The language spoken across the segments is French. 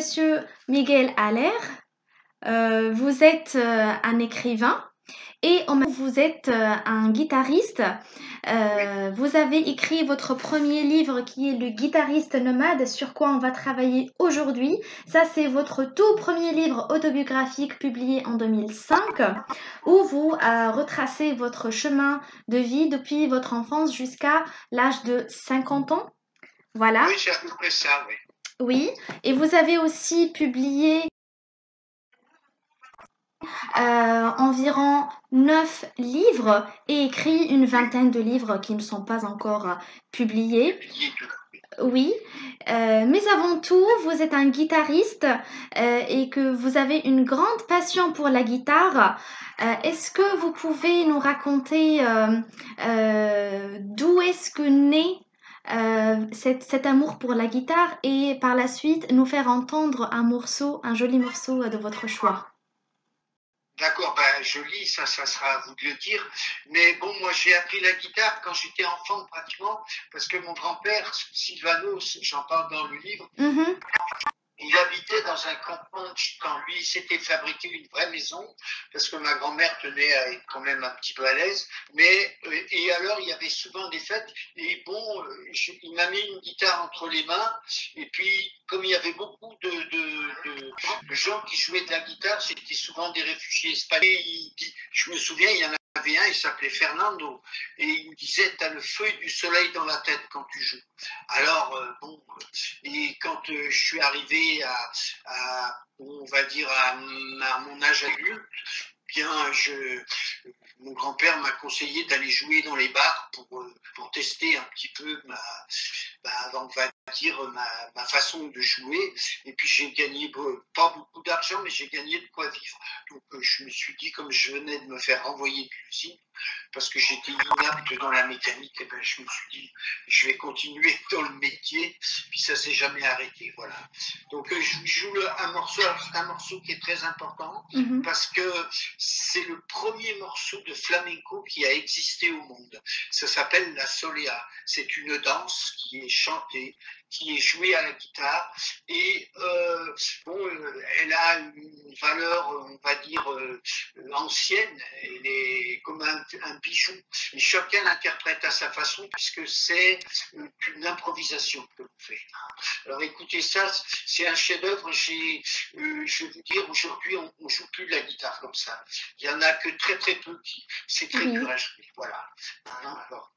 Monsieur Miguel Aller. Vous êtes un écrivain et vous êtes un guitariste. Oui, Vous avez écrit votre premier livre qui est Le guitariste nomade, sur quoi on va travailler aujourd'hui. Ça, c'est votre tout premier livre autobiographique publié en 2005, où vous retracez votre chemin de vie depuis votre enfance jusqu'à l'âge de 50 ans. Voilà, oui, c'est à peu près ça, oui. oui. Et vous avez aussi publié environ 9 livres et écrit une Oui, vingtaine de livres qui ne sont pas encore publiés. publié tout. Oui. Oui, mais avant tout, vous êtes un guitariste et que vous avez une grande passion pour la guitare. Est-ce que vous pouvez nous raconter d'où est-ce que naît cet amour pour la guitare et par la suite nous faire entendre un morceau, un joli morceau de votre choix? D'accord, ben, je lis, ça sera à vous de le dire. Mais bon, moi, j'ai appris la guitare quand j'étais enfant, pratiquement, parce que mon grand-père, Sylvanos, j'en parle dans le livre, Mhm. il habitait dans un campement quand lui s'était fabriqué une vraie maison, parce que ma grand-mère tenait à être quand même un petit peu à l'aise. Mais et alors il y avait souvent des fêtes. Et bon, il m'a mis une guitare entre les mains. Et puis comme il y avait beaucoup de gens qui jouaient de la guitare, c'était souvent des réfugiés espagnols. Je me souviens, il y en avait un, il s'appelait Fernando, et il me disait, t'as le feu et du soleil dans la tête quand tu joues. Alors bon, et quand je suis arrivé on va dire, à mon âge adulte, bien, mon grand-père m'a conseillé d'aller jouer dans les bars pour tester un petit peu on va dire, ma façon de jouer. Et puis j'ai gagné pas beaucoup d'argent, mais j'ai gagné de quoi vivre. Donc je me suis dit, comme je venais de me faire renvoyer de l'usine, parce que j'étais inapte dans la mécanique, et ben, je me suis dit, je vais continuer dans le métier, puis ça s'est jamais arrêté, voilà. Donc je joue un morceau qui est très important, Mhm. parce que c'est le premier morceau de flamenco qui a existé au monde. Ça s'appelle la solea. C'est une danse qui est chantée, qui est jouée à la guitare, et bon, elle a une valeur, on va dire, ancienne. Elle est comme un bijou. Et chacun l'interprète à sa façon, puisque c'est une improvisation que l'on fait. Alors écoutez ça, c'est un chef-d'œuvre. Je vais vous dire, aujourd'hui, on ne joue plus de la guitare comme ça. Il n'y en a que très très peu qui. C'est très Oui. courageux. Voilà. Alors.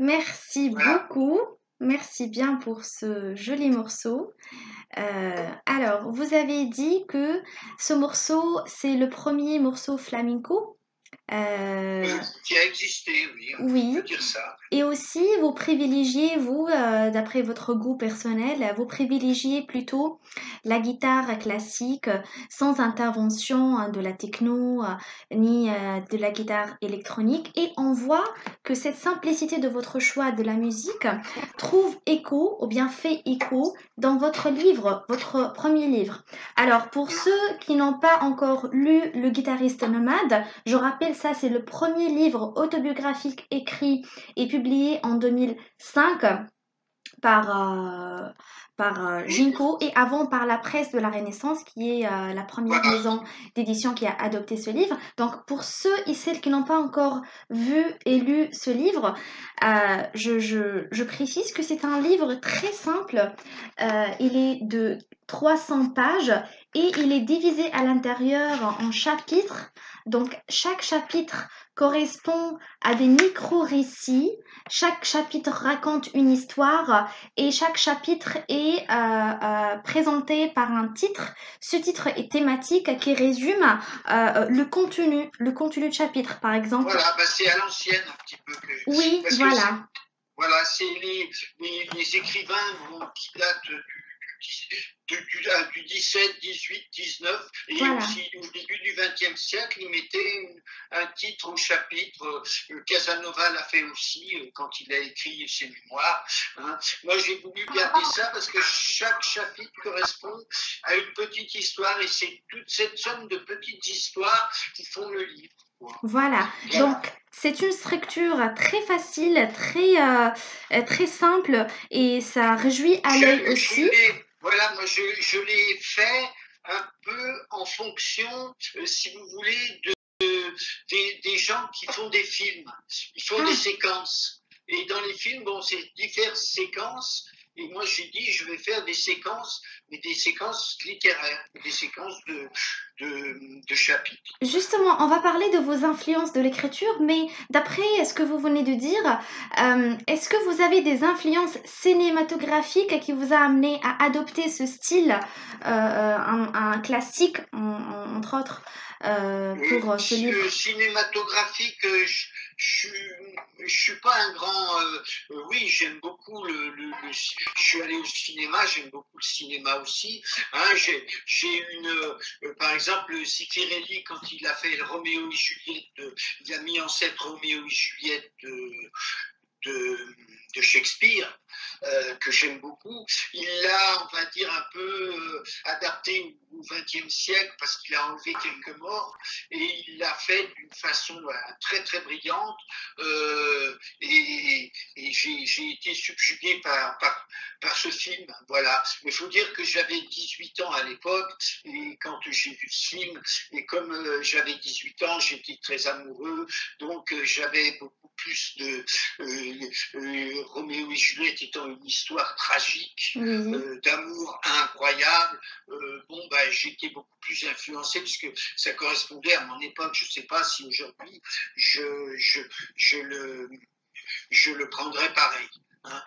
Merci Voilà. beaucoup. Merci bien pour ce joli morceau. Alors, vous avez dit que ce morceau, c'est le premier morceau flamenco. Euh, Qui a existé, oui, on oui. peut dire ça. Et aussi, vous privilégiez, vous, d'après votre goût personnel, vous privilégiez plutôt la guitare classique sans intervention de la techno ni de la guitare électronique. Et on voit que cette simplicité de votre choix de la musique trouve écho ou bien fait écho dans votre livre, votre premier livre. Alors, pour ceux qui n'ont pas encore lu Le guitariste nomade, je rappelle ça, c'est le premier livre autobiographique écrit et publié en 2005 par Oui, Ginko et avant par la Presse de la Renaissance, qui est la première voilà. maison d'édition qui a adopté ce livre. Donc, pour ceux et celles qui n'ont pas encore vu et lu ce livre, je précise que c'est un livre très simple. Il est de 300 pages et il est divisé à l'intérieur en chapitres. Donc, chaque chapitre correspond à des micro-récits. Chaque chapitre raconte une histoire et chaque chapitre est présenté par un titre. Ce titre est thématique qui résume le contenu de chapitre. Par exemple, Voilà, bah, c'est à l'ancienne un petit peu oui, parce que voilà, voilà, c'est les écrivains qui datent du 17, 18, 19 et voilà. aussi au début du XXe siècle, ils mettaient un titre au chapitre. Casanova l'a fait aussi quand il a écrit ses mémoires. Hein. Moi, j'ai voulu garder ça parce que chaque chapitre correspond à une petite histoire et c'est toute cette somme de petites histoires qui font le livre. Quoi. Voilà, Voilà. donc c'est une structure très facile, très simple et ça réjouit à l'œil aussi. Voilà, moi je l'ai fait un peu en fonction, si vous voulez, des gens qui font des films. Ils font des Ah, séquences. Et dans les films, bon, c'est diverses séquences. Et moi, j'ai dit, je vais faire des séquences, mais des séquences littéraires, des séquences de chapitres. justement, on va parler de vos influences de l'écriture, mais d'après ce que vous venez de dire, est-ce que vous avez des influences cinématographiques qui vous a amené à adopter ce style, un classique, entre autres, pour ce livre? Cinématographique, je, je suis pas un grand. Oui, j'aime beaucoup je suis allé au cinéma, j'aime beaucoup le cinéma aussi. Hein, j'ai une, par exemple, Zeffirelli quand il a fait Roméo et Juliette, il a mis en scène Roméo et Juliette de, de Shakespeare, que j'aime beaucoup. Il l'a, on va dire, un peu adapté au XXe siècle parce qu'il a enlevé quelques morts et il l'a fait d'une façon très très brillante. Et j'ai été subjugué par ce film. Voilà. Mais il faut dire que j'avais 18 ans à l'époque et quand j'ai vu ce film, et comme j'avais 18 ans, j'étais très amoureux, donc j'avais beaucoup plus de Roméo et Juliette étant une histoire tragique, Oui. d'amour incroyable, bon, bah, j'étais beaucoup plus influencé parce que ça correspondait à mon époque. Je ne sais pas si aujourd'hui je, je, je, le, je le prendrais pareil. Hein.